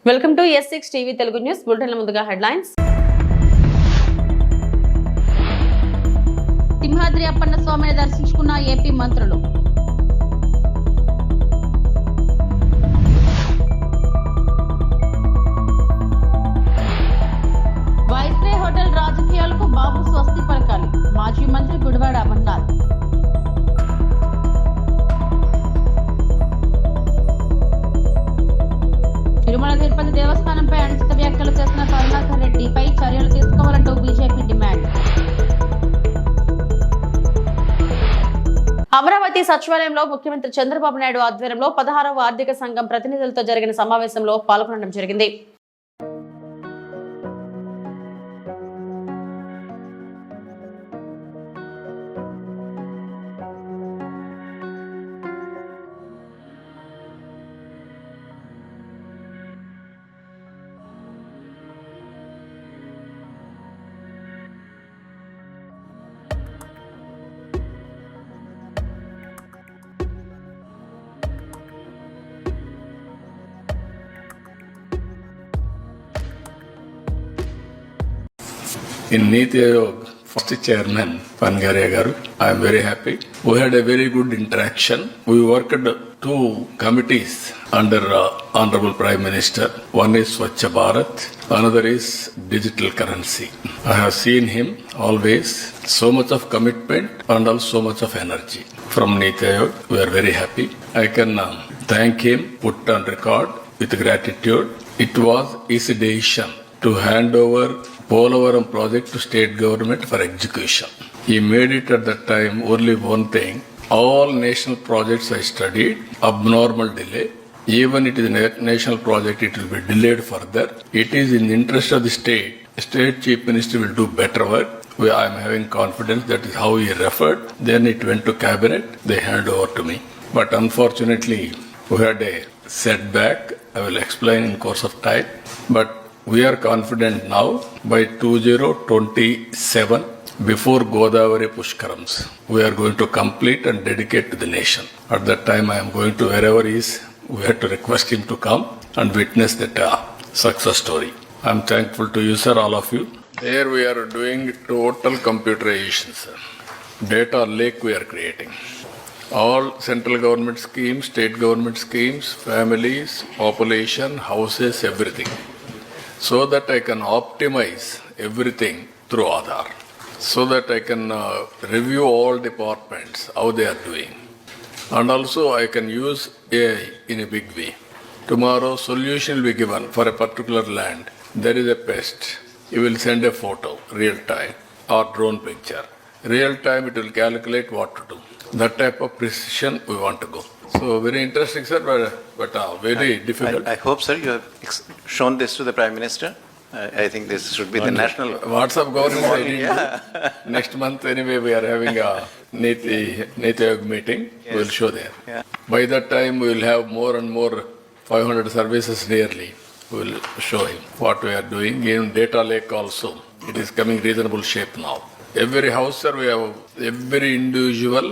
Welcome to S6 TV Telugu news bulletin. ముందుగా headlines. Simhadri Appanna స్వామిని దర్శించుకున్న ఏపీ మంత్రులు. వైస్రే హోటల్ రాజకీయాలకు బాబు స్వస్తి పలకాలి. మాజీ మంత్రి గుడివాడ అమర్నాథ్. తిరుమల తిరుపతి దేవస్థానంపై అనుచిత వ్యాఖ్యలు చేసిన కరుణాకర్ రెడ్డిపై చర్యలు తీసుకోవాలంటూ బీజేపీ డిమాండ్. అమరావతి సచివాలయంలో ముఖ్యమంత్రి చంద్రబాబు నాయుడు ఆధ్వర్యంలో 16వ ఆర్థిక సంఘం ప్రతినిధులతో జరిగిన సమావేశంలో పాల్గొనడం జరిగింది. In Niti Aayog, first chairman, Pangaria Garu, I am very happy. We had a very good interaction. We worked two committees under Honorable Prime Minister. One is Swachh Bharat, another is digital currency. I have seen him always, so much of commitment and also so much of energy. From Niti Aayog, we are very happy. I can thank him, put on record with gratitude. It was his decision to hand over Polavaram project to state government for execution. He made it at that time only one thing. All national projects I studied, abnormal delay. Even it is a national project, it will be delayed further. It is in the interest of the state. State Chief Minister will do better work. I am having confidence that is how he referred. Then it went to cabinet. They hand over to me. But unfortunately, we had a setback. I will explain in course of time. But we are confident now by 2027, before Godavari Pushkarams, we are going to complete and dedicate to the nation. At that time, I am going to wherever he is, we have to request him to come and witness that success story. I am thankful to you, sir, all of you. There we are doing total computerization, sir. Data lake we are creating. All central government schemes, state government schemes, families, population, houses, everything. So that I can optimize everything through Aadhaar. So that I can review all departments, how they are doing. And also I can use AI in a big way. Tomorrow solution will be given for a particular land. There is a pest. You will send a photo, real time, or drone picture. Real time it will calculate what to do. That type of precision we want to go. So very interesting, sir, but very difficult. I hope, sir, you have shown this to the Prime Minister. I think this should be the national. WhatsApp government I didn't do. Next month anyway we are having a Niti Aayog meeting. Yes. We will show there. Yeah. By that time we will have more and more 500 services nearly. We will show him what we are doing. In data lake also, it is coming reasonable shape now. Every house, sir, we have every individual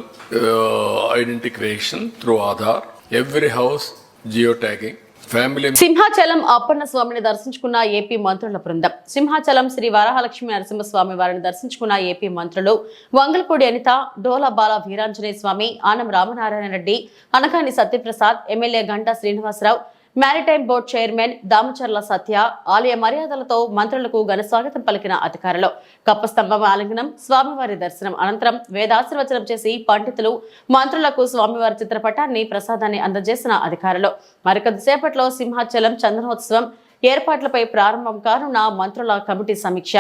identification through Aadhaar. Every house geotagging. Family. Simhachalam Appanna స్వామిని దర్శించుకున్న AP మంత్రుల బృందం. సింహాచలం శ్రీ వరహాలక్ష్మి నరసింహస్వామి వారిని దర్శించుకున్న AP మంత్రులు Vangalapudi Anitha, Dola Bala Veeranjaneya Swamy, Anam Ramanarayana Reddy, Anagani Satyaprasad, MLA Ganta Srinivasarao, maritime board chairman Damacharla Satya, ఆలయ మర్యాదలతో మంత్రులకు ఘన స్వాగతం పలికిన అధికారులు కప్పస్తంభం ఆలింగనం, స్వామివారి దర్శనం అనంతరం వేదాశీర్వచనం చేసి పండితులు మంత్రులకు స్వామివారి చిత్రపటాన్ని ప్రసాదాన్ని అందజేసిన అధికారులు మరికొద్దిసేపట్లో సింహాచలం చందనోత్సవం ఏర్పాట్లపై ప్రారంభం కానున్న మంత్రుల కమిటీ సమీక్ష.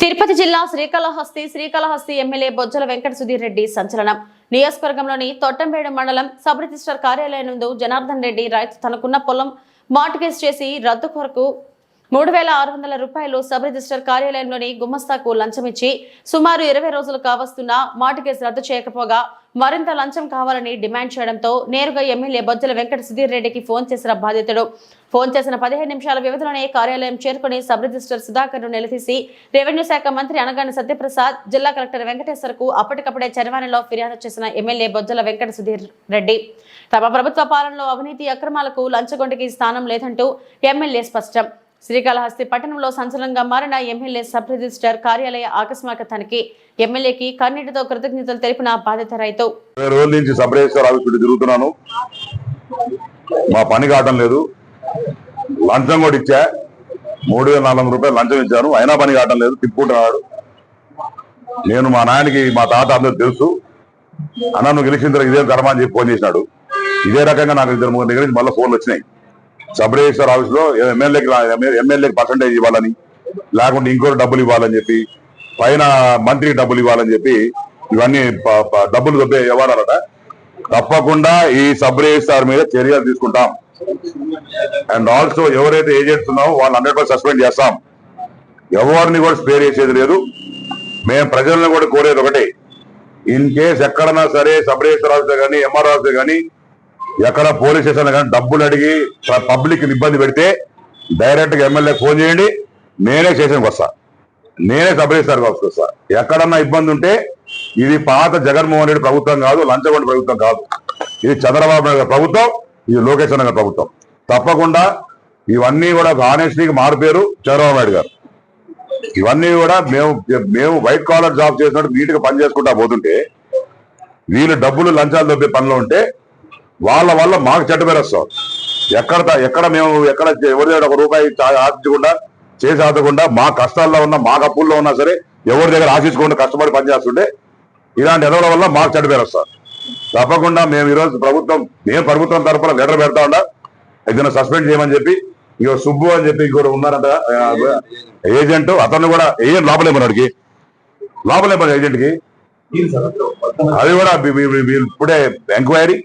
తిరుపతి జిల్లా శ్రీకాళహస్తి ఎమ్మెల్యే బొజ్జల వెంకట సుధీర్ రెడ్డి సంచలనం. నియోజకవర్గంలోని తొట్టంబేడు మండలం సబ్ రిజిస్టర్ కార్యాలయం నందు జనార్దన్ రెడ్డి రైతు తనకున్న పొలం మార్టిగేజ్ చేసి రద్దు కొరకు 3,600 రూపాయలు సబ్ రిజిస్టర్ కార్యాలయంలోని గుమస్తాకు లంచమిచ్చి సుమారు 20 రోజులు కావస్తున్న మార్టిగేజ్ రద్దు చేయకపోగా మరింత లంచం కావాలని డిమాండ్ చేయడంతో నేరుగా ఎమ్మెల్యే బొజ్జల వెంకట సుధీర్ రెడ్డికి ఫోన్ చేసిన బాధితుడు ఫోన్ చేసిన 15 నిమిషాల వ్యవధిలోనే కార్యాలయం చేరుకుని సబ్ రిజిస్టర్ సుధాకర్ ను నిలదీసి రెవెన్యూ శాఖ మంత్రి అనగాని సత్యప్రసాద్, జిల్లా కలెక్టర్ వెంకటేశ్వర్ కు అప్పటికప్పుడే చరవాణిలో ఫిర్యాదు చేసిన ఎమ్మెల్యే బొజ్జల వెంకట సుధీర్ రెడ్డి తమ ప్రభుత్వ పాలనలో అవినీతి అక్రమాలకు లంచగొండికి స్థానం లేదంటూ ఎమ్మెల్యే స్పష్టం. శ్రీకాళహస్తి పట్టణంలో సంచలనంగా మారిన ఎమ్మెల్యే సబ్ రిజిస్టర్ కార్యాలయ ఆకస్మిక తనిఖీ. ఎమ్మెల్యేకి కన్నీటితో కృతజ్ఞతలు తెలిపిన బాధిత రైతు. 20 రోజుల నుంచి సబ్ రిజిస్టర్ ఆఫీస్ చుట్టూ తిరుగుతున్నాను, మా పని కావటం లేదు. లంచం కూడా ఇచ్చా, 3,400 రూపాయలు లంచం ఇచ్చాను, అయినా పని కావటం లేదు, తిప్పుకుంటున్నాడు. నేను మా నాయనకి మా తాత అందరూ తెలుసు, అన్న నువ్వు గెలిచిన తర్వాత ఇదే ధర్మా అని చెప్పి ఫోన్ చేసినాడు. ఇదే రకంగా నాకు 2-3 దగ్గర నుంచి మళ్ళీ ఫోన్లు వచ్చినాయి. సబ్ రిజిస్టర్ ఆఫీస్ లో ఎమ్మెల్యేకి పర్సంటేజ్ ఇవ్వాలని, లేకుంటే ఇంకో డబ్బులు ఇవ్వాలని చెప్పి, పైన మంత్రికి డబ్బులు ఇవ్వాలని చెప్పి ఇవన్నీ డబ్బులు దొబ్బే వ్యవహారాలట. తప్పకుండా ఈ సబ్ రిజిస్టార్ మీద చర్యలు తీసుకుంటాం. అండ్ ఆల్సో ఎవరైతే ఏజెంట్స్ ఉన్నామో వాళ్ళు 100% సస్పెండ్ చేస్తాం. ఎవరిని కూడా స్పేర్ చేసేది లేదు. మేము ప్రజలను కూడా కోరేది ఒకటే, ఇన్ కేస్ ఎక్కడన్నా సరే సబ్ రిజిస్టర్ ఆఫీసర్ కానీ ఎంఆర్ఓ ఆఫీసర్ కానీ ఎక్కడ పోలీస్ స్టేషన్ కానీ డబ్బులు అడిగి పబ్లిక్ ఇబ్బంది పెడితే డైరెక్ట్ గా ఎమ్మెల్యే ఫోన్ చేయండి, నేనే స్టేషన్కి వస్తా, నేనే సబ్ రిజిస్టర్ ఆఫీస్కి వస్తా. ఎక్కడన్నా ఇబ్బంది ఉంటే ఇది పాత జగన్మోహన్ రెడ్డి ప్రభుత్వం కాదు, లంచగొండ ప్రభుత్వం కాదు, ఇది చంద్రబాబు నాయుడు గారి ప్రభుత్వం, ఇది లోకేష్ గారి ప్రభుత్వం. తప్పకుండా ఇవన్నీ కూడా ఆనెస్టీకి మారిపోయారు చంద్రబాబు నాయుడు గారు. ఇవన్నీ కూడా మేము వైట్ కాలర్ జాబ్ చేసినట్టు నీట్ గా పని చేసుకుంటా పోతుంటే వీళ్ళు డబ్బులు లంచాలు దొబ్బే పనిలో ఉంటే వాళ్ళ వల్ల మాకు చెడ్డ పేరు వస్తాం. ఎక్కడ మేము ఎవరి దగ్గర 1 రూపాయి ఆశించకుండా చేసి ఆదకుండా మా కష్టాల్లో ఉన్నా, మా అప్పుల్లో ఉన్నా సరే ఎవరి దగ్గర ఆశించకుండా కష్టపడి పనిచేస్తుంటే ఇలాంటి ఎదవల వల్ల మాకు చెడ్డ పేరు వస్తాం. తప్పకుండా మేము ఈరోజు ప్రభుత్వం తరఫున లెటర్ పెడతా ఉండా, ఏదైనా సస్పెండ్ చేయమని చెప్పి. ఇక సుబ్బు అని చెప్పి ఇంకోటి ఉన్నారంట ఏజెంట్, అతను కూడా ఏజెంట్ లోపలేమన్నాడికి ఏజెంట్ కి అది కూడా ఇప్పుడే ఎంక్వైరీ.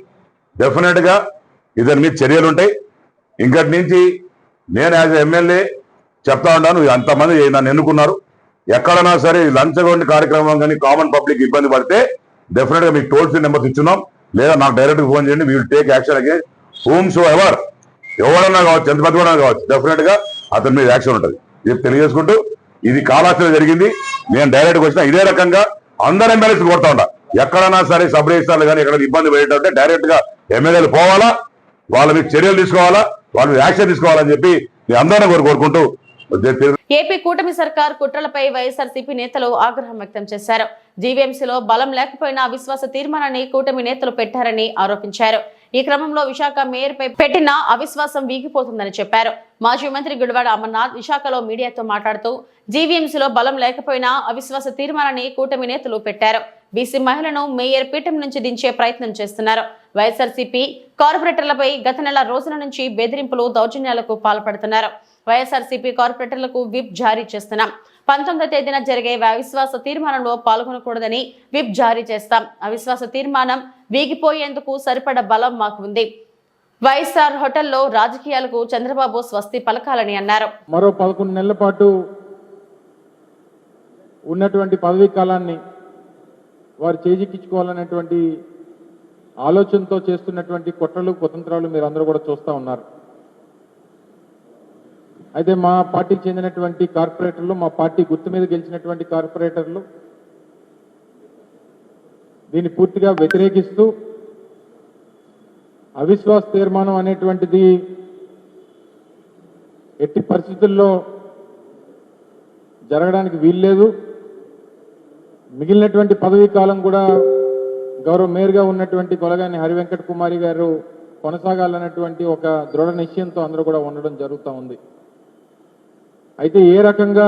డెఫినెట్ గా ఇతని మీద చర్యలు ఉంటాయి. ఇంకటి నుంచి నేను యాజ్ ఎమ్మెల్యే చెప్తా ఉన్నాను, అంతమంది నన్ను ఎన్నుకున్నారు, ఎక్కడన్నా సరే లంచగొండి కార్యక్రమం కానీ కామన్ పబ్లిక్ ఇబ్బంది పడితే డెఫినెట్ గా మీకు టోల్ ఫ్రీ నెంబర్స్ ఇచ్చున్నాం, లేదా నాకు డైరెక్ట్ ఫోన్ చేయండి. We will take action against whom so ever, ఎవరన్నా కావచ్చు, ఎంత పెద్ద కావచ్చు, డెఫినెట్ గా అతని మీద యాక్షన్ ఉంటుంది. ఇది తెలియజేసుకుంటూ ఇది కాలాస్త్రం జరిగింది. నేను డైరెక్ట్ గా వచ్చిన ఇదే రకంగా అందరు ఎమ్మెల్యేస్ కోరుతా ఉంటా, ఎక్కడన్నా సరే సబ్ రిజిస్టర్లు కానీ ఎక్కడ ఇబ్బంది పడేటంటే డైరెక్ట్ గా ఎమ్మెల్యేలు పోవాలా, వాళ్ళ మీద చర్యలు తీసుకోవాలా, వాళ్ళ మీద యాక్షన్ తీసుకోవాలని చెప్పి నేను అందరినీ కోరుకుంటూ. ఏపీ కూటమి సర్కార్ కుట్రలపై వైఎస్ఆర్సీపీ నేతలు ఆగ్రహం వ్యక్తం చేశారు. జీవీఎంసీలో బలం లేకపోయినా అవిశ్వాస తీర్మానాన్ని కూటమి నేతలు పెట్టారని ఆరోపించారు. ఈ క్రమంలో విశాఖ మేయర్ పై పెట్టిన అవిశ్వాసం వీగిపోతుందని చెప్పారు. మాజీ మంత్రి గుడివాడ అమర్నాథ్ విశాఖలో మీడియాతో మాట్లాడుతూ జీవీఎంసీలో బలం లేకపోయినా అవిశ్వాస తీర్మానాన్ని కూటమి నేతలు పెట్టారు. బీసీ మహిళను మేయర్ పీఠం నుంచి దించే ప్రయత్నం చేస్తున్నారు. వైఎస్ఆర్సీపీ కార్పొరేటర్లపై గత నెల రోజుల నుంచి బెదిరింపులు, దౌర్జన్యాలకు పాల్పడుతున్నారు. వైఎస్ఆర్సీపీ కార్పొరేటర్లకు విప్ జారీ చేస్తున్నాం. 19వ తేదీన జరిగే అవిశ్వాస తీర్మానంలో పాల్గొనకూడదని విప్ జారీ చేస్తాం. అవిశ్వాస తీర్మానం వీగిపోయేందుకు సరిపడ బలం మాకు ఉంది. వైఎస్ఆర్ హోటల్లో రాజకీయాలకు చంద్రబాబు స్వస్తి పలకాలని అన్నారు. మరో 11 నెలల పాటు ఉన్నటువంటి పదవీ కాలాన్ని వారు చేజిక్కించుకోవాలనేటువంటి ఆలోచనతో చేస్తున్నటువంటి కుట్రలు, కుతంత్రాలు మీరు అందరూ కూడా చూస్తూ ఉన్నారు. అయితే మా పార్టీకి చెందినటువంటి కార్పొరేటర్లు, మా పార్టీ గుర్తు మీద గెలిచినటువంటి కార్పొరేటర్లు దీన్ని పూర్తిగా వ్యతిరేకిస్తూ అవిశ్వాస తీర్మానం అనేటువంటిది ఎట్టి పరిస్థితుల్లో జరగడానికి వీల్లేదు. మిగిలినటువంటి పదవీ కాలం కూడా గౌరవ మేయర్గా ఉన్నటువంటి కొలగాని హరివెంకట కుమారి గారు కొనసాగాలన్నటువంటి ఒక దృఢ నిశ్చయంతో అందరూ కూడా ఉండడం జరుగుతూ ఉంది. అయితే ఏ రకంగా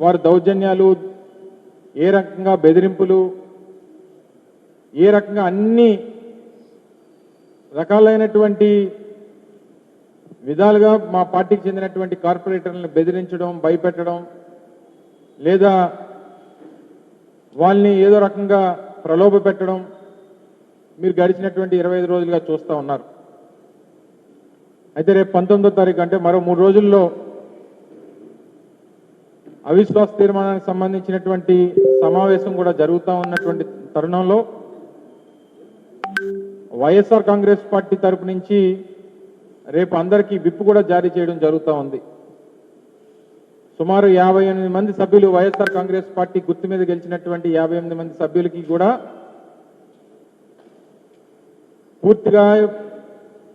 వారి దౌర్జన్యాలు, ఏ రకంగా బెదిరింపులు, ఏ రకంగా అన్ని రకాలైనటువంటి విధాలుగా మా పార్టీకి చెందినటువంటి కార్పొరేటర్లను బెదిరించడం, భయపెట్టడం, లేదా వాళ్ళని ఏదో రకంగా ప్రలోభ పెట్టడం మీరు గడిచినటువంటి 25 రోజులుగా చూస్తూ ఉన్నారు. అయితే రేపు 19వ తారీఖు అంటే మరో 3 రోజుల్లో అవిశ్వాస తీర్మానానికి సంబంధించినటువంటి సమావేశం కూడా జరుగుతూ ఉన్నటువంటి తరుణంలో వైఎస్ఆర్ కాంగ్రెస్ పార్టీ తరపు నుంచి రేపు అందరికీ విప్ కూడా జారీ చేయడం జరుగుతూ ఉంది. సుమారు 58 మంది సభ్యులు, వైఎస్ఆర్ కాంగ్రెస్ పార్టీ గుర్తు మీద గెలిచినటువంటి 58 మంది సభ్యులకి కూడా పూర్తిగా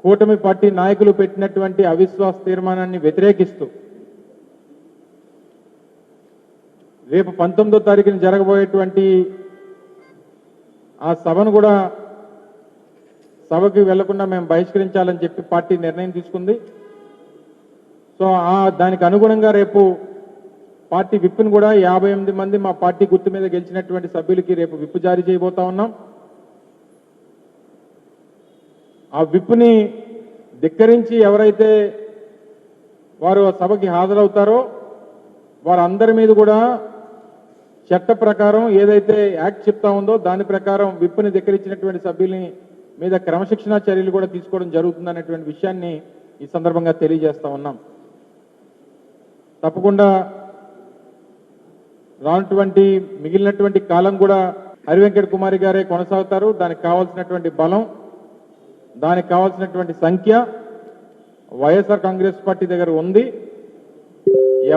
కూటమి పార్టీ నాయకులు పెట్టినటువంటి అవిశ్వాస తీర్మానాన్ని వ్యతిరేకిస్తూ రేపు 19వ తారీఖున జరగబోయేటువంటి ఆ సభను కూడా సభకి వెళ్లకుండా మేము బహిష్కరించాలని చెప్పి పార్టీ నిర్ణయం తీసుకుంది. సో దానికి అనుగుణంగా రేపు పార్టీ విప్ను కూడా 58 మంది మా పార్టీ గుర్తు మీద గెలిచినటువంటి సభ్యులకి రేపు విప్ జారీ చేయబోతా ఉన్నాం. ఆ విప్ని ధిక్కరించి ఎవరైతే వారు సభకి హాజరవుతారో వారందరి మీద కూడా చట్ట ప్రకారం ఏదైతే యాక్ట్ చెప్తా ఉందో దాని ప్రకారం విప్ని ధిక్కరించినటువంటి సభ్యుల్ని మీద క్రమశిక్షణా చర్యలు కూడా తీసుకోవడం జరుగుతుందనేటువంటి విషయాన్ని ఈ సందర్భంగా తెలియజేస్తా ఉన్నాం. తప్పకుండా రానటువంటి మిగిలినటువంటి కాలం కూడా హరివెంకట కుమారి గారే కొనసాగుతారు. దానికి కావాల్సినటువంటి బలం, దానికి కావాల్సినటువంటి సంఖ్య వైఎస్ఆర్ కాంగ్రెస్ పార్టీ దగ్గర ఉంది.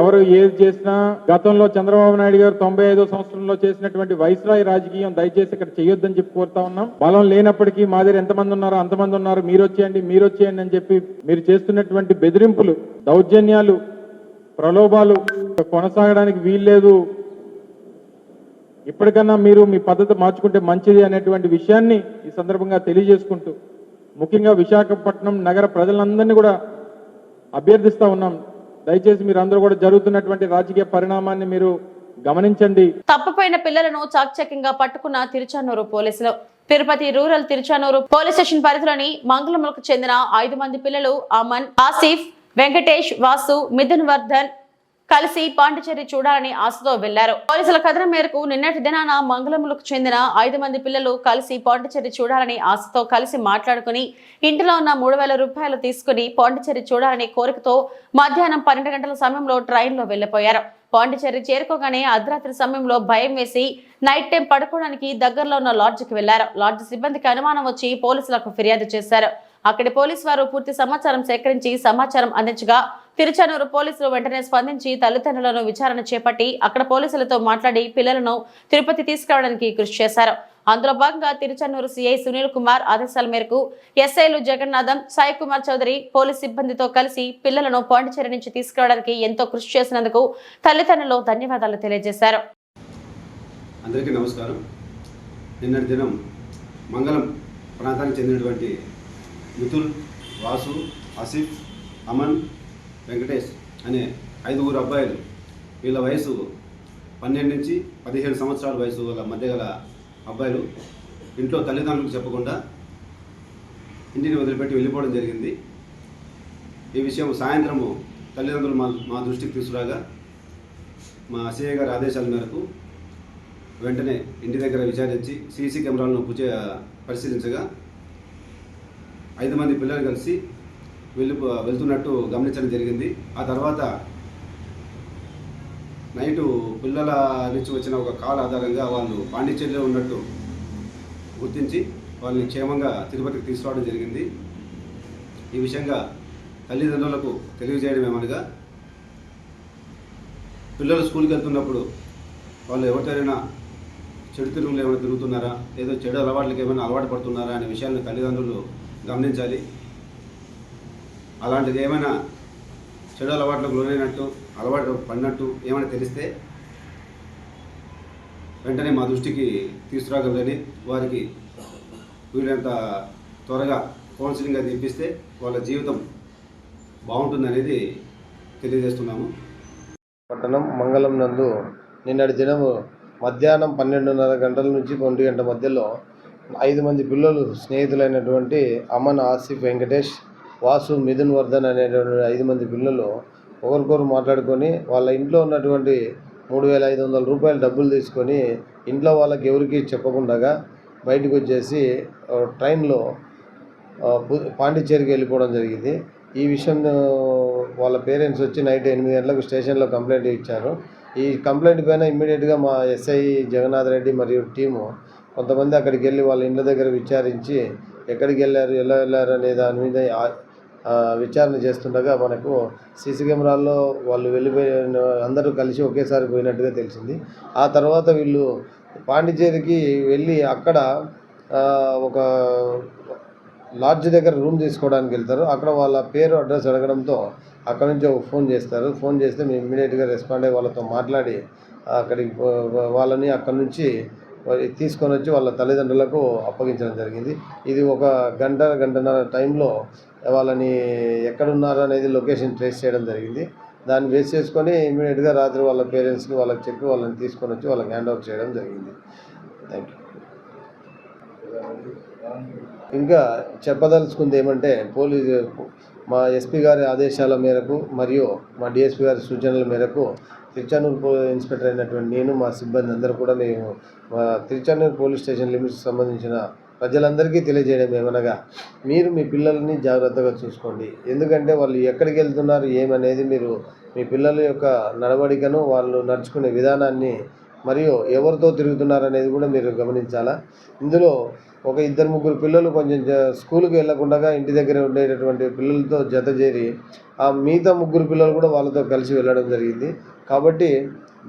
ఎవరు ఏది చేసినా గతంలో చంద్రబాబు నాయుడు గారు 95వ సంవత్సరంలో చేసినటువంటి వైస్రాయ్ రాజకీయం దయచేసి ఇక్కడ చేయొద్దని చెప్పి కోరుతా ఉన్నాం. బలం లేనప్పటికీ మా దగ్గర ఎంతమంది ఉన్నారో అంతమంది ఉన్నారు, మీరు వచ్చేయండి అని చెప్పి మీరు చేస్తున్నటువంటి బెదిరింపులు, దౌర్జన్యాలు, ప్రలోభాలు కొనసాగడానికి వీల్లేదు. ఇప్పటికన్నా మీరు మీ పద్ధతి మార్చుకుంటే మంచిది అనేటువంటి విషయాన్ని ఈ సందర్భంగా తెలియజేసుకుంటూ ముఖ్యంగా విశాఖపట్నం నగర ప్రజలందరినీ కూడా అభ్యర్థిస్తా ఉన్నాం. దయచేసి మీరు అందరూ కూడా జరుగుతున్నటువంటి రాజకీయ పరిణామాన్ని మీరు గమనించండి. తప్పపోయిన పిల్లలను చాకచక్యంగా పట్టుకున్న తిరుచానూరు పోలీసులు. Tirupati rural Tiruchanur police station పరిధిలోని మంగళములకు చెందిన 5 మంది పిల్లలు అమన్, ఆసిఫ్, వెంకటేష్, వాసు, మిథున్ వర్ధన్ కలిసి పాండిచేరి చూడాలని ఆశతో వెళ్లారు. పోలీసుల కథనం మేరకు నిన్నటి దినాన మంగళములకు చెందిన 5 మంది పిల్లలు కలిసి పాండిచేరి చూడాలని ఆశతో కలిసి మాట్లాడుకుని ఇంటిలో ఉన్న 3,000 రూపాయలు తీసుకుని పాండిచేరి చూడాలని కోరికతో మధ్యాహ్నం 12 గంటల సమయంలో ట్రైన్లో వెళ్లిపోయారు. పాండిచేరి చేరుకోగానే అర్ధరాత్రి సమయంలో భయం వేసి నైట్ టైం పడుకోవడానికి దగ్గరలో ఉన్న లాడ్జికి వెళ్లారు. లాడ్జి సిబ్బందికి అనుమానం వచ్చి పోలీసులకు ఫిర్యాదు చేశారు. అక్కడి పోలీసు వారు పూర్తి సమాచారం సేకరించి సమాచారం అందించగా తిరుచానూరు పోలీసులు వెంటనే స్పందించి తల్లిదండ్రులను విచారణ చేపట్టి అక్కడ పోలీసులతో మాట్లాడి పిల్లలను తిరుపతి తీసుకురావడానికి కృషి చేశారు. అందులో భాగంగా తిరుచానూరు సిఐ సునీల్ కుమార్ ఆదేశాల మేరకు ఎస్ఐలు జగన్నాథం, సాయి కుమార్ చౌదరి పోలీస్ సిబ్బందితో కలిసి పిల్లలను పాండిచేరి నుంచి తీసుకురావడానికి ఎంతో కృషి చేసినందుకు తల్లిదండ్రులు ధన్యవాదాలు తెలియజేశారు. అందరికీ నమస్కారం. నిన్నటి దినం మంగళం ప్రాంతానికి చెందినటువంటి మిథున్, వాసు, ఆసిఫ్, అమన్, వెంకటేష్ అనే 5 అబ్బాయిలు, వీళ్ళ వయసు 12 నుంచి 17 సంవత్సరాల వయసు గల మధ్య గల అబ్బాయిలు ఇంట్లో తల్లిదండ్రులకు చెప్పకుండా ఇంటిని వదిలిపెట్టి వెళ్ళిపోవడం జరిగింది. ఈ విషయం సాయంత్రము తల్లిదండ్రులు మా దృష్టికి తీసుకురాగా మా సిఐ గారి ఆదేశాల మేరకు వెంటనే ఇంటి దగ్గర విచారించి సీసీ కెమెరాలను పరిశీలించగా 5 మంది పిల్లలు కలిసి వెళ్తున్నట్టు గమనించడం జరిగింది. ఆ తర్వాత నైటు పిల్లల నుంచి వచ్చిన ఒక కాల్ ఆధారంగా వాళ్ళు పాండిచేరిలో ఉన్నట్టు గుర్తించి వాళ్ళని క్షేమంగా తిరుపతికి తీసుకురావడం జరిగింది. ఈ విషయంగా తల్లిదండ్రులకు తెలియజేయడం ఏమనగా, పిల్లలు స్కూల్కి వెళ్తున్నప్పుడు వాళ్ళు ఎవరితోనైనా చెడు తిరుగులు ఏమైనా తిరుగుతున్నారా, ఏదో చెడు అలవాట్లకి ఏమైనా అలవాటు పడుతున్నారా అనే విషయాలను తల్లిదండ్రులు గమనించాలి. అలాంటిది ఏమైనా చెడు అలవాట్లకు లోనైనట్టు, అలవాటు పడినట్టు ఏమైనా తెలిస్తే వెంటనే మా దృష్టికి తీసుకురాగలరని, వారికి వీళ్ళంత త్వరగా కౌన్సిలింగ్ అది ఇప్పిస్తే వాళ్ళ జీవితం బాగుంటుందనేది తెలియజేస్తున్నాము. పట్టణం మంగళం నందు నిన్నటి దినము మధ్యాహ్నం 12:30 గంటల నుంచి 1 గంట మధ్యలో 5 మంది పిల్లలు స్నేహితులైనటువంటి అమన్, ఆసిఫ్, వెంకటేష్ వాసు, మిథున్ వర్ధన్ అనేటువంటి 5 మంది పిల్లలు ఒకరికొకరు మాట్లాడుకొని వాళ్ళ ఇంట్లో ఉన్నటువంటి 3,500 రూపాయలు డబ్బులు తీసుకొని ఇంట్లో వాళ్ళకి ఎవరికి చెప్పకుండా బయటకు వచ్చేసి ట్రైన్లో పాండిచ్చేరికి వెళ్ళిపోవడం జరిగింది. ఈ విషయం వాళ్ళ పేరెంట్స్ వచ్చి నైట్ 8 గంటలకు స్టేషన్లో కంప్లైంట్ ఇచ్చారు. ఈ కంప్లైంట్ పైన ఇమ్మీడియట్గా మా ఎస్ఐ జగన్నాథ్ రెడ్డి మరియు టీము కొంతమంది అక్కడికి వెళ్ళి వాళ్ళ ఇండ్ల దగ్గర విచారించి ఎక్కడికి వెళ్ళారు, ఎలా వెళ్ళారు అనే దాని మీద విచారణ చేస్తుండగా మనకు సీసీ కెమెరాల్లో వాళ్ళు వెళ్ళిపోయిన అందరూ కలిసి ఒకేసారి పోయినట్టుగా తెలిసింది. ఆ తర్వాత వీళ్ళు పాండిచ్చేరికి వెళ్ళి అక్కడ ఒక లాడ్జ్ దగ్గర రూమ్ తీసుకోవడానికి వెళ్తారు. అక్కడ వాళ్ళ పేరు, అడ్రస్ అడగడంతో అక్కడ నుంచి ఒక ఫోన్ చేస్తారు. ఫోన్ చేస్తే మేము ఇమ్మీడియట్గా రెస్పాండ్ అయ్యి వాళ్ళతో మాట్లాడి అక్కడికి వాళ్ళని అక్కడి నుంచి తీసుకొని వచ్చి వాళ్ళ తల్లిదండ్రులకు అప్పగించడం జరిగింది. ఇది ఒక గంటన్నర టైంలో వాళ్ళని ఎక్కడున్నారు అనేది లొకేషన్ ట్రేస్ చేయడం జరిగింది. దాన్ని బేస్ చేసుకొని ఇమ్మీడియట్గా రాత్రి వాళ్ళ పేరెంట్స్కి వాళ్ళకి చెప్పి వాళ్ళని తీసుకొని వచ్చి వాళ్ళకి హ్యాండ్ ఓవర్ చేయడం జరిగింది. Thank you. ఇంకా చెప్పదలుచుకుంది ఏమంటే మా ఎస్పీ గారి ఆదేశాల మేరకు మరియు మా డిఎస్పీ గారి సూచనల మేరకు తిరుచానూరు ఇన్స్పెక్టర్ అయినటువంటి నేను, మా సిబ్బంది అందరూ కూడా మేము మా తిరుచానూరు పోలీస్ స్టేషన్ లిమిట్స్కి సంబంధించిన ప్రజలందరికీ తెలియజేయడం ఏమనగా, మీరు మీ పిల్లల్ని జాగ్రత్తగా చూసుకోండి. ఎందుకంటే వాళ్ళు ఎక్కడికి వెళ్తున్నారు ఏమనేది మీరు మీ పిల్లల యొక్క నడవడికను, వాళ్ళు నడుచుకునే విధానాన్ని మరియు ఎవరితో తిరుగుతున్నారు అనేది కూడా మీరు గమనించాలా. ఇందులో ఒక 2-3 పిల్లలు కొంచెం స్కూల్కి వెళ్ళకుండా ఇంటి దగ్గర ఉండేటటువంటి పిల్లలతో జత చేరి ఆ మిగతా 3 పిల్లలు కూడా వాళ్ళతో కలిసి వెళ్ళడం జరిగింది. కాబట్టి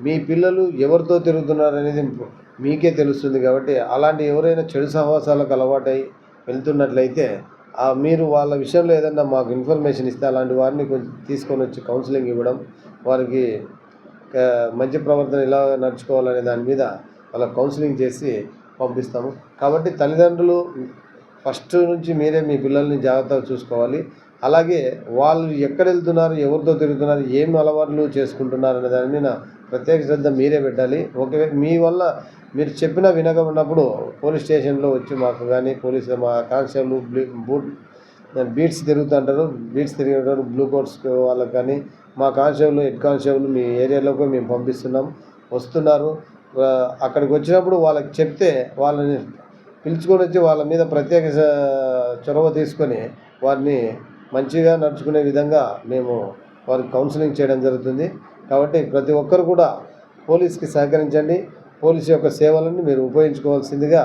మీ పిల్లలు ఎవరితో తిరుగుతున్నారు అనేది మీకే తెలుస్తుంది. కాబట్టి అలాంటి ఎవరైనా చెడు సహవాసాలకు అలవాటై వెళ్తున్నట్లయితే మీరు వాళ్ళ విషయంలో ఏదన్నా మాకు ఇన్ఫర్మేషన్ ఇస్తే అలాంటి వారిని కొంచెం తీసుకొని వచ్చి కౌన్సిలింగ్ ఇవ్వడం, వారికి మంచి ప్రవర్తన ఎలా నడుచుకోవాలనే దాని మీద వాళ్ళకి కౌన్సిలింగ్ చేసి పంపిస్తాము. కాబట్టి తల్లిదండ్రులు ఫస్ట్ నుంచి మీరే మీ పిల్లల్ని జాగ్రత్తగా చూసుకోవాలి. అలాగే వాళ్ళు ఎక్కడ వెళ్తున్నారు, ఎవరితో తిరుగుతున్నారు, ఏం అలవాట్లు చేసుకుంటున్నారు అనే దాని మీద ప్రత్యేక శ్రద్ధ మీరే పెట్టాలి. ఒకవేళ మీ వల్ల మీరు చెప్పినా వినకపోయినప్పుడు పోలీస్ స్టేషన్లో వచ్చి మాకు కానీ మా కానిస్టేబుల్ బీట్స్ తిరుగుతుంటారు, బీట్స్ తిరిగేటప్పుడు బ్లూ కోట్స్ వాళ్ళకి కానీ మా కానిస్టేబుల్, హెడ్ కానిస్టేబుల్ మీ ఏరియాలోకి మేము పంపిస్తున్నాం, వస్తున్నారు. అక్కడికి వచ్చినప్పుడు వాళ్ళకి చెప్తే వాళ్ళని పిలుచుకొని వచ్చి వాళ్ళ మీద ప్రత్యేక చొరవ తీసుకొని వారిని మంచిగా నడుచుకునే విధంగా మేము వారికి కౌన్సిలింగ్ చేయడం జరుగుతుంది. కాబట్టి ప్రతి ఒక్కరు కూడా పోలీస్కి సహకరించండి. పోలీసు యొక్క సేవలను మీరు ఉపయోగించుకోవాల్సిందిగా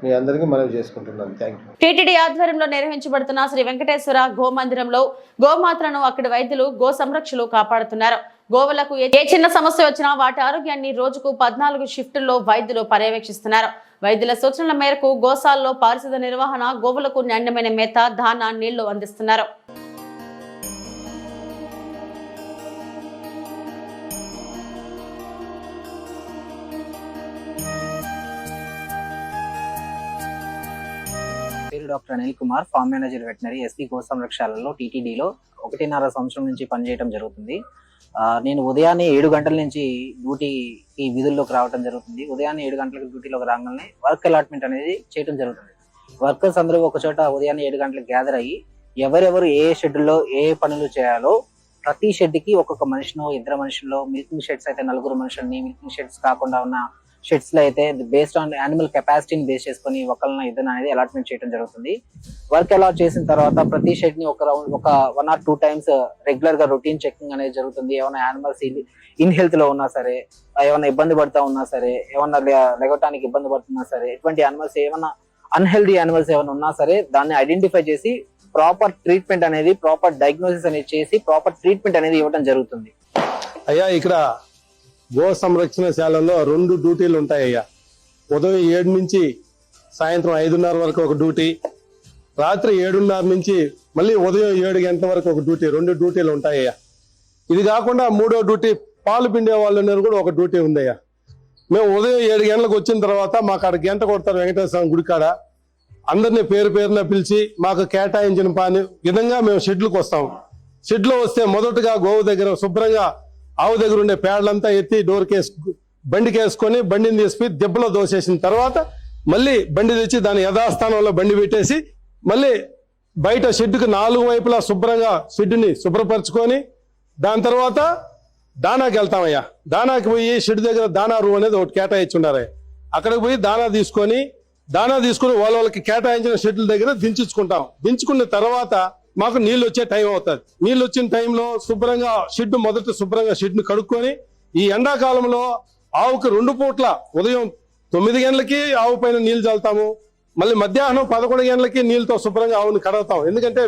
మీ అందరికీ మనవి చేసుకుంటున్నాను. Thank you. టీటీడీ ఆధ్వర్యంలో నిర్వహించబడుతున్న శ్రీ వెంకటేశ్వర గోమందిరంలో గోమాతలను అక్కడి వైద్యులు, గో సంరక్షకులు కాపాడుతున్నారు. గోవులకు ఏ చిన్న సమస్య వచ్చినా వాటి ఆరోగ్యాన్ని రోజుకు 14 షిఫ్టుల్లో వైద్యులు పర్యవేక్షిస్తున్నారు. వైద్యుల సూచనల మేరకు గోశాలలో పారిశుద్ధ నిర్వహణ, గోవులకు నాణ్యమైన మేత, దానా, నీళ్లు అందిస్తున్నారు. పేరు doctor Anil Kumar, farm manager veterinary, SP గో సంరక్షణలో టీటీడీలో 1.5 సంవత్సరం నుంచి పనిచేయడం జరుగుతుంది. నేను ఉదయాన్నే 7 గంటల నుంచి డ్యూటీకి విధుల్లోకి రావడం జరుగుతుంది. ఉదయాన్నే 7 గంటలకు డ్యూటీలోకి రాగానే వర్క్ అలాట్మెంట్ అనేది చేయడం జరుగుతుంది. వర్కర్స్ అందరూ ఒక చోట ఉదయాన్నే 7 గంటలకు గ్యాదర్ అయ్యి ఎవరెవరు ఏ షెడ్యూల్లో ఏ పనులు చేయాలో ప్రతి షెడ్కి ఒక్కొక్క మనిషినో, 2 మనుషుల్లో, మిల్కింగ్ షెడ్స్ అయితే 4 మనుషుల్ని, మిల్కింగ్ షెడ్స్ కాకుండా ఉన్న షెడ్స్ లో అయితే బేస్డ్ ఆన్ యానిమల్ కెపాసిటీని బేస్ చేసుకుని ఒకళ్ళని ఇద్దరు అనేది అలాట్మెంట్ చేయడం జరుగుతుంది. వర్క్ అలాట్ చేసిన తర్వాత ప్రతి షెడ్ ని ఒక 1 or 2 times రెగ్యులర్ గా రొటీన్ చెకింగ్ అనేది జరుగుతుంది. ఏమైనా యానిమల్స్ ఇన్ హెల్త్ లో ఉన్నా సరే, ఏమైనా ఇబ్బంది పడుతూ ఉన్నా సరే, ఏమన్నా లెగటానికి ఇబ్బంది పడుతున్నా సరే, ఎటువంటి యానిమల్స్ ఏమైనా అన్హెల్దీ యానిమల్స్ ఏమైనా ఉన్నా సరే దాన్ని ఐడెంటిఫై చేసి ప్రాపర్ ట్రీట్మెంట్ అనేది, ప్రాపర్ డయాగ్నోసిస్ అనేది చేసి ప్రాపర్ ట్రీట్మెంట్ అనేది ఇవ్వడం జరుగుతుంది. అయ్యా, ఇక్కడ గో సంరక్షణశాలలో 2 డ్యూటీలు ఉంటాయ్యా. ఉదయం 7 నుంచి సాయంత్రం 5:30 వరకు ఒక డ్యూటీ, రాత్రి 7:30 నుంచి మళ్ళీ ఉదయం 7 గంటల వరకు ఒక డ్యూటీ, 2 డ్యూటీలు ఉంటాయ్యా. ఇది కాకుండా 3వ డ్యూటీ పాలు పిండే వాళ్ళు కూడా ఒక డ్యూటీ ఉందయ్యా. మేము ఉదయం 7 గంటలకు వచ్చిన తర్వాత మాకు అక్కడ గంట కొడతారు వెంకటేశ్వర గుడి కాడ. అందరినీ పేరున పిలిచి మాకు కేటాయించిన పని విధంగా మేము షెడ్లకు వస్తాం. షెడ్లో వస్తే మొదటగా గోవు దగ్గర శుభ్రంగా ఆవు దగ్గర ఉండే పేడలంతా ఎత్తి బండికి వేసుకొని బండిని తీసి దెబ్బలో దోసేసిన తర్వాత మళ్ళీ బండి తెచ్చి దాని యథాస్థానంలో బండి పెట్టేసి మళ్ళీ బయట షెడ్డుకి 4 వైపులా శుభ్రంగా షెడ్డుని శుభ్రపరచుకొని దాని తర్వాత దానాకి వెళ్తామయ్యా. దానాకి పోయి షెడ్ దగ్గర దానా రూమ్ అనేది ఒకటి కేటాయించుండారు. అక్కడికి పోయి దానా తీసుకొని వాళ్ళకి కేటాయించిన షెడ్ల దగ్గర దించుకుంటాం. దించుకున్న తర్వాత మాకు నీళ్ళు వచ్చే టైం అవుతుంది. నీళ్ళు వచ్చిన టైంలో శుభ్రంగా శుభ్రంగా షెడ్ని కడుక్కొని, ఈ ఎండాకాలంలో ఆవుకి 2 పూట్ల ఉదయం 9 గంటలకి ఆవు పైన నీళ్లు చల్లుతాము, మళ్ళీ మధ్యాహ్నం 11 గంటలకి నీళ్ళతో శుభ్రంగా ఆవుని కడగతాం. ఎందుకంటే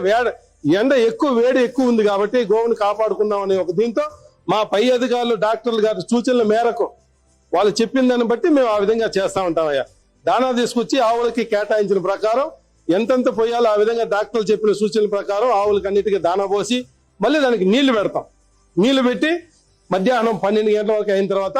ఎండ వేడి ఎక్కువ ఉంది కాబట్టి గోవుని కాపాడుకుందాం అనే ఒక దీంతో మా పై అధికారులు డాక్టర్లు గారి సూచనల మేరకు వాళ్ళు చెప్పిన దాన్ని బట్టి మేము ఆ విధంగా చేస్తా ఉంటామయ్యా. దానా తీసుకొచ్చి ఆవులకి కేటాయించిన ప్రకారం ఎంతెంత పోయాలో ఆ విధంగా డాక్టర్లు చెప్పిన సూచనల ప్రకారం ఆవులకి అన్నిటికీ దానా పోసి మళ్ళీ దానికి నీళ్లు పెడతాం. నీళ్లు పెట్టి మధ్యాహ్నం 12 గంటల వరకు అయిన తర్వాత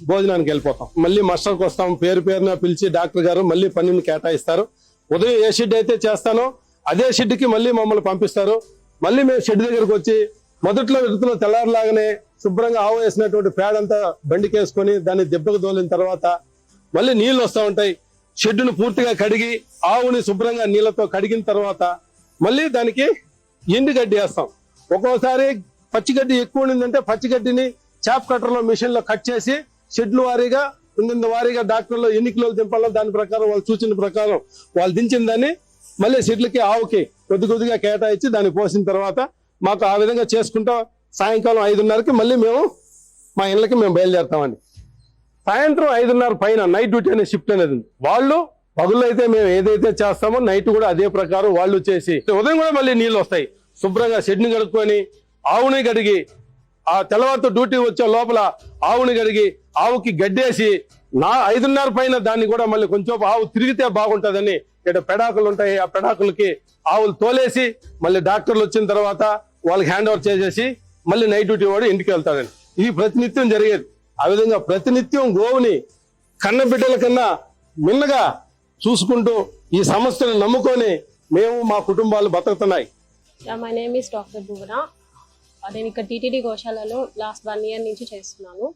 భోజనానికి వెళ్ళిపోతాం. మళ్ళీ మస్టర్కి వస్తాం. పేరున పిలిచి డాక్టర్ గారు మళ్ళీ పనిని కేటాయిస్తారు. ఉదయం ఏ షెడ్ అయితే చేస్తానో అదే షెడ్కి మళ్ళీ మమ్మల్ని పంపిస్తారు. మళ్ళీ మేము షెడ్ దగ్గరకు వచ్చి మొదట్లో తెల్లారిలాగానే శుభ్రంగా ఆవు వేసినటువంటి పేడ అంతా బండికి వేసుకొని దాన్ని దెబ్బకు తోలిన తర్వాత మళ్ళీ నీళ్లు వస్తూ ఉంటాయి. షెడ్డును పూర్తిగా కడిగి ఆవుని శుభ్రంగా నీళ్లతో కడిగిన తర్వాత మళ్ళీ దానికి ఎండుగడ్డి వేస్తాం. ఒక్కోసారి పచ్చిగడ్డి ఎక్కువ ఉండిందంటే పచ్చిగడ్డిని చాప్ కట్టర్లో మిషన్ లో కట్ చేసి షెడ్లు వారీగా వారీగా డాక్టర్లు ఎన్ని కిలోలు దింపాలో దాని ప్రకారం వాళ్ళు సూచన ప్రకారం వాళ్ళు దించిన దాన్ని మళ్ళీ షెడ్లకి ఆవుకి కొద్దిగా కేటాయించి దాన్ని పోసిన తర్వాత మాకు ఆ విధంగా చేసుకుంటా సాయంకాలం 5:30కి మళ్ళీ మేము మా ఇళ్ళకి మేము బయలుదేరుతామండి. సాయంత్రం 5:30 పైన నైట్ డ్యూటీ అనే షిఫ్ట్ అనేది ఉంది. వాళ్ళు పగులు అయితే మేము ఏదైతే చేస్తామో నైట్ కూడా అదే ప్రకారం వాళ్ళు చేసి ఉదయం కూడా మళ్ళీ నీళ్ళు వస్తాయి. శుభ్రంగా షెడ్ని కడుక్కొని ఆవుని కడిగి ఆ తెల్లవారితో డ్యూటీ వచ్చే లోపల ఆవుని కడిగి ఆవుకి గడ్డేసి 5:30 పైన దాన్ని కూడా మళ్ళీ కొంచెం ఆవు తిరిగితే బాగుంటుందని ఇక్కడ పెడాకులు ఉంటాయి. ఆ పెడాకులకి ఆవులు తోలేసి మళ్ళీ డాక్టర్లు వచ్చిన తర్వాత వాళ్ళకి హ్యాండ్ ఓవర్ చేసేసి మళ్ళీ నైట్ డ్యూటీ వాడు ఇంటికి వెళ్తాడండి. ఇది ప్రతినిత్యం జరిగేది. ఆ విధంగా ప్రతినిత్యం గోవుని కన్న బిడ్డల కన్నా మిన్నగా చూసుకుంటూ ఈ సమస్యను నమ్ముకొని మేము మా కుటుంబాలు బతుకుతున్నాయి. మై నేమ్ ఈస్ డాక్టర్ భువన. నేను ఇక్కడ టీటీడీ గోశాలలో లాస్ట్ 1 year నుంచి చేస్తున్నాను.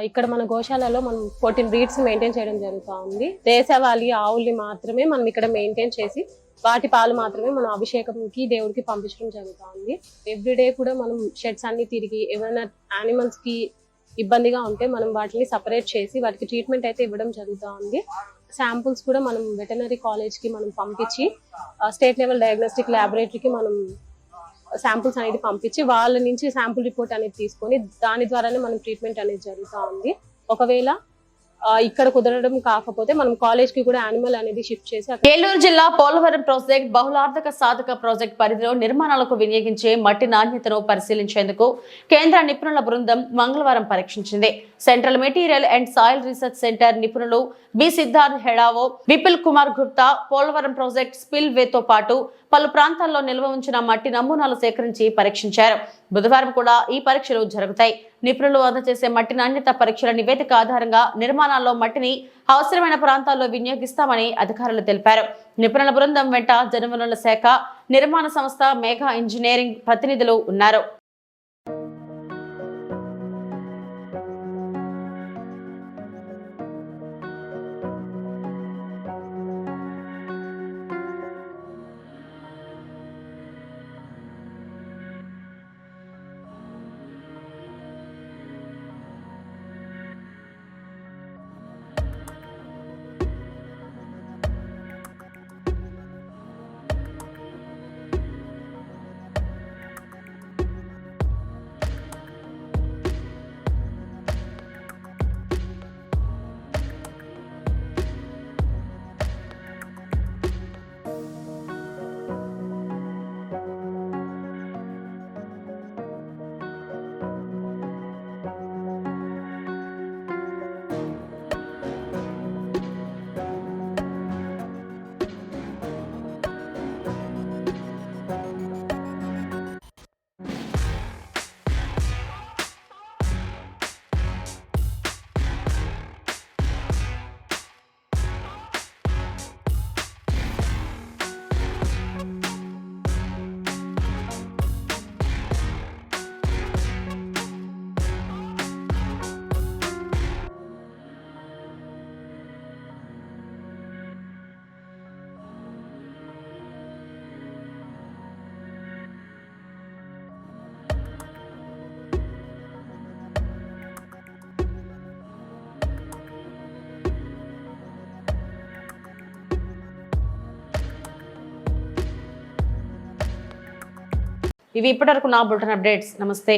ఇక్కడ మన గోశాలలో మనం 14 breeds మెయింటైన్ చేయడం జరుగుతూ ఉంది. దేశవాళీ ఆవుల్ని మాత్రమే మనం ఇక్కడ మెయింటైన్ చేసి వాటి పాలు మాత్రమే మనం అభిషేకంకి దేవుడికి పంపించడం జరుగుతూ ఉంది. ఎవ్రీడే కూడా మనం షెడ్స్ అన్ని తిరిగి ఏమైనా యానిమల్స్ కి ఇబ్బందిగా ఉంటే మనం వాటిని సపరేట్ చేసి వాటికి ట్రీట్మెంట్ అయితే ఇవ్వడం జరుగుతూ ఉంది. శాంపుల్స్ కూడా మనం వెటనరీ కాలేజ్ కి మనం పంపించి స్టేట్ లెవెల్ డయాగ్నోస్టిక్ ల్యాబొరేటరీకి మనం శాంపుల్స్ అనేది పంపించి వాళ్ళ నుంచి శాంపుల్ రిపోర్ట్ అనేది తీసుకొని దాని ద్వారానే మనం ట్రీట్మెంట్ అనేది జరుగుతూ ఉంది. ఒకవేళ ఇక్కడ కుదరడం కాకపోతే మనం కాలేజ్ కి కూడా యానిమల్ అనేది షిఫ్ట్ చేసి ఏలూరు జిల్లా పోలవరం ప్రాజెక్ట్ బహుళార్థక సాధక ప్రాజెక్ట్ పరిధిలో నిర్మాణాలకు వినియోగించే మట్టి నాణ్యతను పరిశీలించేందుకు కేంద్ర నిపుణుల బృందం మంగళవారం పరీక్షించింది. Central material and soil research centre నిపుణులు బి సిద్ధార్థ్ హెడావో, విపుల్ కుమార్ గుప్తా పోలవరం ప్రాజెక్ట్ స్పిల్ వేతో పాటు పలు ప్రాంతాల్లో నిల్వ ఉంచిన మట్టి నమూనాలు సేకరించి పరీక్షించారు. బుధవారం కూడా ఈ పరీక్షలు జరుగుతాయి. నిపుణులు అందజేసే మట్టి నాణ్యత పరీక్షల నివేదిక ఆధారంగా నిర్మాణాల్లో మట్టిని అవసరమైన ప్రాంతాల్లో వినియోగిస్తామని అధికారులు తెలిపారు. నిపుణుల బృందం వెంట జలవనరుల శాఖ, నిర్మాణ సంస్థ, మేఘా ఇంజనీరింగ్ ప్రతినిధులు ఉన్నారు. ఇవి ఇప్పటివరకు నా బులెటిన్ అప్డేట్స్. నమస్తే.